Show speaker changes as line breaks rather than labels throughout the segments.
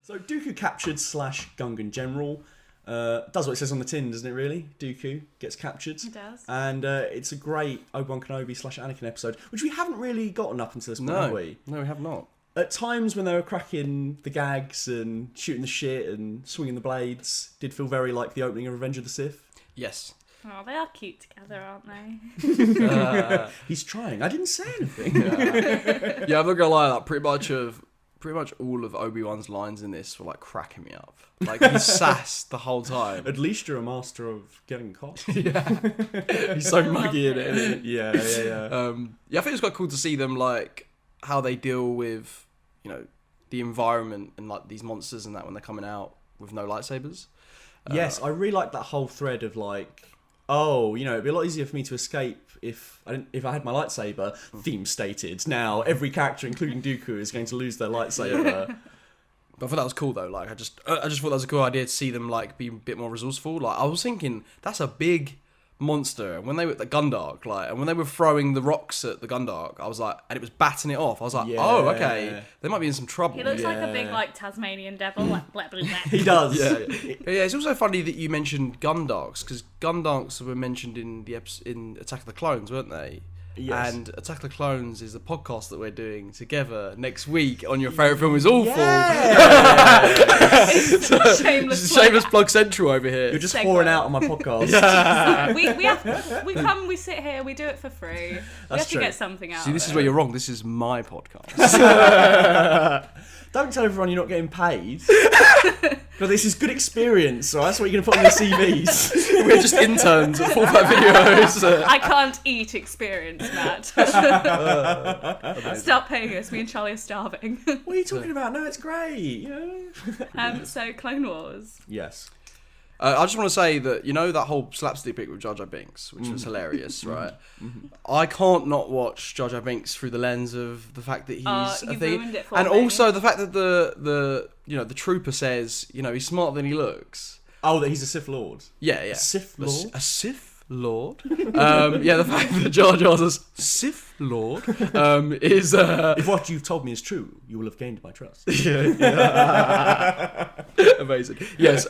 So Dooku Captured / Gungan General does what it says on the tin, doesn't it really? Dooku gets captured.
It does.
And it's a great Obi-Wan Kenobi / Anakin episode, which we haven't really gotten up until this point, have we?
No, we have not.
At times when they were cracking the gags and shooting the shit and swinging the blades, did feel very like the opening of Revenge of the Sith.
Yes.
Oh, they are cute together, aren't they?
He's trying. I didn't say anything.
Yeah, I'm not gonna lie. Like, pretty much all of Obi-Wan's lines in this were like cracking me up. Like he's sassed the whole time.
At least you're a master of getting caught.
Yeah, he's so muggy in it. Isn't he?
Yeah.
Yeah, I think it's quite cool to see them like how they deal with the environment and like these monsters and that when they're coming out with no lightsabers.
Yes, I really like that whole thread of like, it'd be a lot easier for me to escape if I had my lightsaber. Theme stated. Now every character, including Dooku, is going to lose their lightsaber.
But I thought that was cool though. Like I just thought that was a cool idea to see them like be a bit more resourceful. Like I was thinking that's a big monster. And when they were at the Gundark, and when they were throwing the rocks at the Gundark, I was like, and it was batting it off. I was like, oh, okay, they might be in some trouble.
He looks like a big Tasmanian devil. Like, blah, blah, blah.
He does.
Yeah. It's also funny that you mentioned Gundarks because Gundarks were mentioned in in Attack of the Clones, weren't they?
Yes.
And Attack of the Clones is a podcast that we're doing together next week on Your Favourite Film is Awful.
Yeah.
Shameless plug central over here.
You're just pouring out on my podcast.
We sit here, we do it for free. We have to get something out.
See, this is where you're wrong. This is my podcast.
Don't tell everyone you're not getting paid. But this is good experience, so that's what you're going to put on your CVs.
We're just interns at 45 Videos.
I can't eat experience, Matt. Stop paying us. Me and Charlie are starving.
What are you talking about? No, it's great.
So, Clone Wars.
Yes.
I just want to say that, that whole slapstick bit with Jar Binks, which was hilarious, right? I can't not watch Jar Binks through the lens of the fact that he's a thing.
Ruined it for
and
me.
also the fact that the trooper says, he's smarter than he looks.
Oh, that he's a Sith Lord.
Yeah.
A Sith Lord?
A Sith Lord? The fact that Jar Jar's a Sith Lord is...
If what you've told me is true, you will have gained my trust.
Amazing. Yes.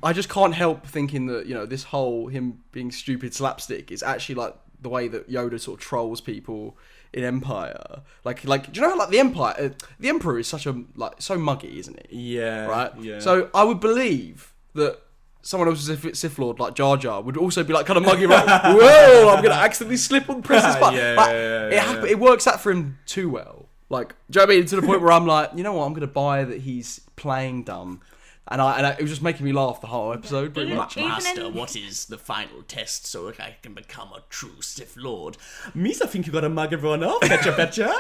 I just can't help thinking that, this whole him being stupid slapstick is actually like the way that Yoda sort of trolls people in Empire. Like, do you know how like the Emperor is such a so muggy, isn't he?
Yeah.
Right.
Yeah.
So I would believe that someone else's Sith Lord like Jar Jar would also be like kind of muggy, like, whoa, I'm gonna accidentally slip on Princess button. It works out for him too well. Like, do you know what I mean? To the point where I'm like, you know what? I'm gonna buy that he's playing dumb. And it was just making me laugh the whole episode, pretty much.
Master, what is the final test so that I can become a true Sith Lord? Means I think you gotta mug everyone off, betcha.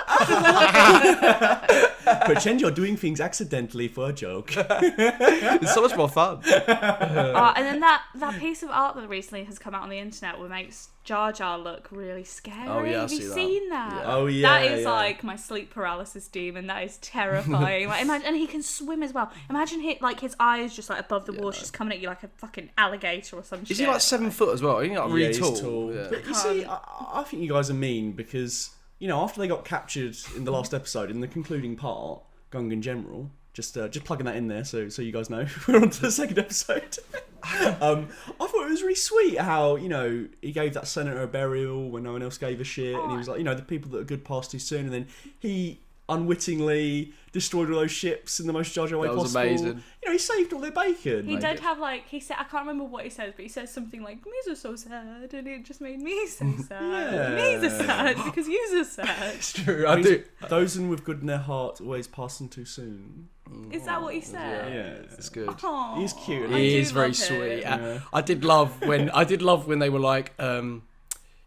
Pretend you're doing things accidentally for a joke.
It's so much more fun.
And then that piece of art that recently has come out on the internet where makes Jar Jar look really scary.
Oh, yeah,
Have you seen that?
Yeah.
Oh, yeah.
That is like my sleep paralysis demon. That is terrifying. Like, imagine, and he can swim as well. Imagine his eyes just like above the water, just coming at you like a fucking alligator or some shit.
Is he like 7 foot as well? Isn't he like really tall?
He's tall.
Yeah.
But you see, I think you guys are mean because, after they got captured in the last episode, in the concluding part, Gungan General, just plugging that in there so you guys know we're on to the second episode. I thought it was really sweet how, he gave that senator a burial when no one else gave a shit, and he was like, the people that are good pass too soon, and then he unwittingly destroyed all those ships in the most Jar Jar way possible.
That was amazing.
He saved all their bacon.
He did have he said, I can't remember what he says, but he says something like, "Me's are so sad," and it just made me so sad.
Yeah.
Me's are sad because you's are sad.
It's true. I do.
Those with good in their heart always passing too soon.
Is that what he said?
Yeah,
it's good.
Aww,
He's cute.
He is very sweet. I did love when they were like, why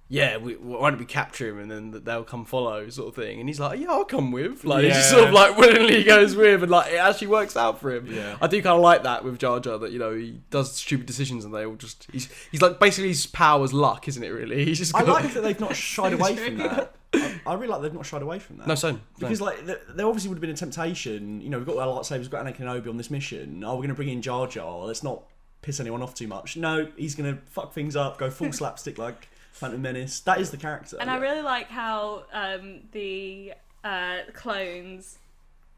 don't we capture him and then they'll come follow, sort of thing. And he's like, yeah, I'll come with. Like, he just sort of like willingly goes with, and like it actually works out for him.
Yeah.
I do kind of like that with Jar Jar, that he does stupid decisions and they all just he's like basically his power's luck, isn't it? Really, he's just.
I like that they've not shied away from that. I really like they've not shied away from that.
No, same.
Because there obviously would have been a temptation. We've got our lightsabers, we've got Anakin and Obi on this mission. Oh, we're going to bring in Jar Jar. Let's not piss anyone off too much. No, he's going to fuck things up, go full slapstick like Phantom Menace. That is the character.
And I really like how the clones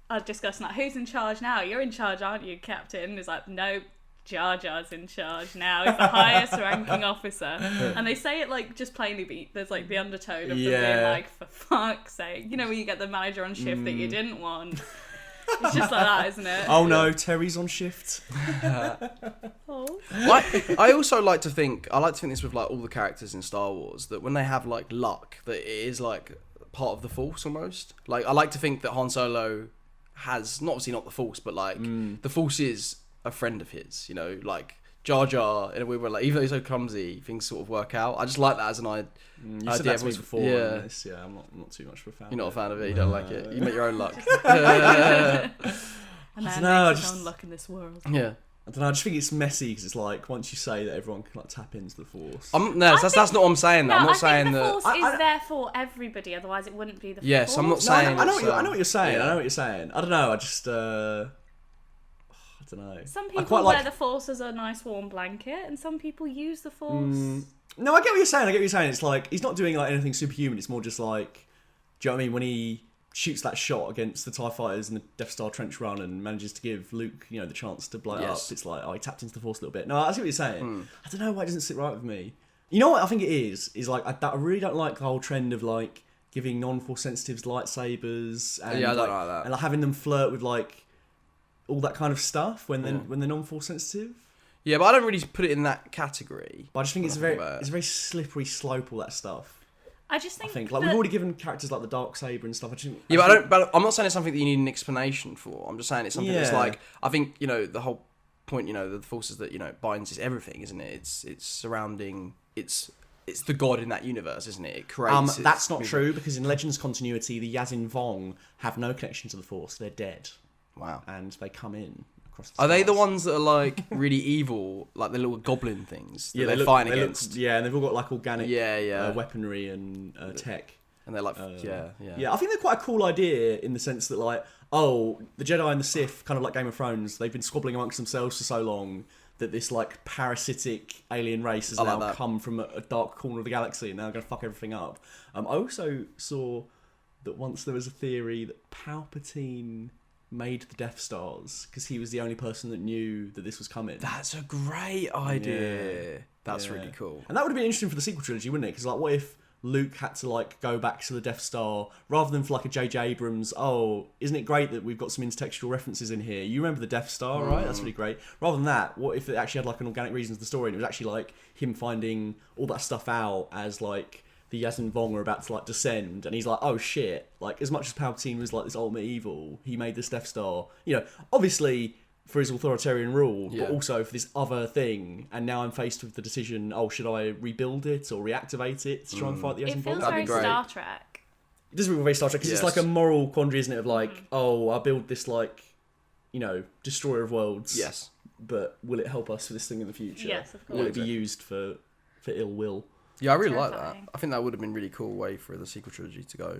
are discussing like, who's in charge now? You're in charge, aren't you, Captain? He's like, no, Jar Jar's in charge now. He's the highest ranking officer. And they say it like just plainly, but there's like the undertone of them being like, for fuck's sake. You know when you get the manager on shift that you didn't want? It's just like that, isn't it?
Oh no, Terry's on shift.
Oh.
I also like to think this with like all the characters in Star Wars, that when they have like luck, that it is like part of the Force almost. Like I like to think that Han Solo has obviously not the Force, but like the Force is a friend of his, you know, like Jar Jar in a weird way, like even though he's so clumsy, things sort of work out. I just like that as an idea.
You said that to me before.
Yeah,
I'm not too much of a fan.
You're not a fan of it. You don't like it. You make your own luck.
A man
know,
makes his own luck in this world.
Yeah.
I don't know. I just think it's messy because it's like once you say that everyone can like tap into the Force.
That's not what I'm saying.
No,
I'm not
I
saying
think the
that.
Force is there for everybody. Otherwise, it wouldn't be the Force.
Yes, I'm not
No,
saying.
I know what you're saying.
Yeah.
I know what you're saying. I don't know. I just I don't know.
Some
I
people
quite
wear
like...
the Force as a nice warm blanket, and some people use the Force.
No, I get what you're saying. It's like he's not doing like anything superhuman. It's more just like, do you know what I mean? When he shoots that shot against the TIE fighters in the Death Star trench run and manages to give Luke, you know, the chance to blow it up. It's like, oh, he tapped into the Force a little bit. No, I see what you're saying. I don't know why it doesn't sit right with me. You know what I think it is like I really don't like the whole trend of like giving non-Force sensitives lightsabers and
Yeah, I don't
like
like that.
and like having them flirt with like all that kind of stuff when they're non-Force sensitive.
Yeah, but I don't really put it in that category.
But I just think it's a very slippery slope, all that stuff.
I just think
Like we've already given characters like the Darksaber and stuff.
But I'm not saying it's something that you need an explanation for. I'm just saying it's something that's
Yeah.
like, I think, you know, the whole point, you know, the Force is that, you know, binds is everything, isn't it? It's surrounding, it's the god in that universe, isn't it? It creates.
That's not true because in Legends continuity, the Yuuzhan Vong have no connection to the Force. They're dead.
Wow.
And they come in across the
Are they the
stars.
ones that are like really evil, like the little goblin things that they're
look-
fighting
they look-
against?
and they've all got like organic
Yeah.
weaponry and tech.
And they're like, yeah.
Yeah, I think they're quite a cool idea in the sense that like, oh, the Jedi and the Sith, kind of like Game of Thrones, they've been squabbling amongst themselves for so long that this like parasitic alien race has now come from a dark corner of the galaxy and now going to fuck everything up. I also saw that once there was a theory that Palpatine made the Death Stars because he was the only person that knew that this was coming.
That's a great idea.
Yeah.
That's
Yeah.
really cool.
And that would have been interesting for the sequel trilogy, wouldn't it? Because like, what if Luke had to like go back to the Death Star rather than for like a J.J. Abrams? Oh, isn't it great that we've got some intertextual references in here? You remember the Death Star, right? That's really great. Rather than that, what if it actually had like an organic reason to the story and it was actually like him finding all that stuff out as like the Yuuzhan Vong are about to like descend, and he's like, oh shit! Like as much as Palpatine was like this ultimate evil, he made this Death Star. You know, obviously for his authoritarian rule, but also for this other thing. And now I'm faced with the decision: oh, should I rebuild it or reactivate it to try and fight the Yuuzhan
it
Vong?
feels
That'd
very
be great.
Star Trek.
It does feel very Star Trek because it's like a moral quandary, isn't it? Of like, oh, I build this like, you know, destroyer of worlds.
Yes.
But will it help us for this thing in the future?
Yes, of course.
Will it be used for ill will?
Yeah, I really like that.
Terrifying.
I think that would have been a really cool way for the sequel trilogy to go.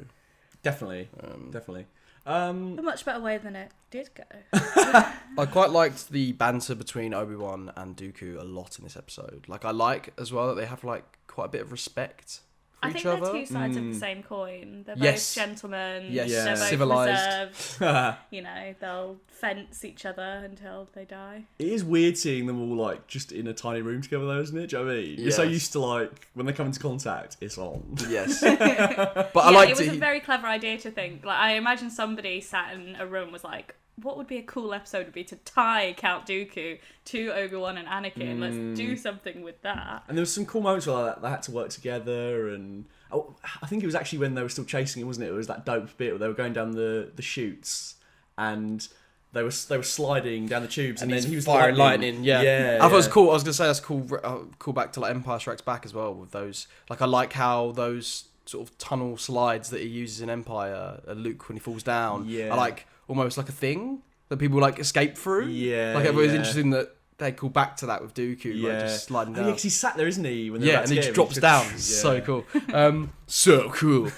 Definitely. Definitely.
A much better way than it did go.
I quite liked the banter between Obi-Wan and Dooku a lot in this episode. Like, I like as well that they have like quite a bit of respect for
I
each
think
other.
they're two sides of the same coin. They're
Yes.
both gentlemen.
Yes.
Yeah.
They're both
Civilised.
reserved. You know, they'll fence each other until they die.
It is weird seeing them all like just in a tiny room together, though, isn't it? Do you know what I mean? You're so
Yes.
used to like when they come into contact, it's on.
Yes. But I
Yeah,
liked
it was
it.
a very clever idea to think. Like, I imagine somebody sat in a room was like, what would be a cool episode would be to tie Count Dooku to Obi-Wan and Anakin. Let's do something with that.
And there was some cool moments where they had to work together, and I think it was actually when they were still chasing him, wasn't it? It was that dope bit where they were going down the chutes and they were sliding down the tubes, and then he was
firing lightning. Yeah,
yeah.
I thought it was cool. I was gonna say that's cool. Call back to like Empire Strikes Back as well with those. Like, I like how those sort of tunnel slides that he uses in Empire, Luke when he falls down.
Yeah.
are like almost like a thing that people like escape through.
Yeah,
like it was
yeah.
interesting that they call back to that with Dooku, like just sliding
Oh,
down.
yeah, because he's sat there, isn't he? When they're
Yeah,
about
and
to
he
get
just
him,
drops down.
Yeah.
So cool. So cool.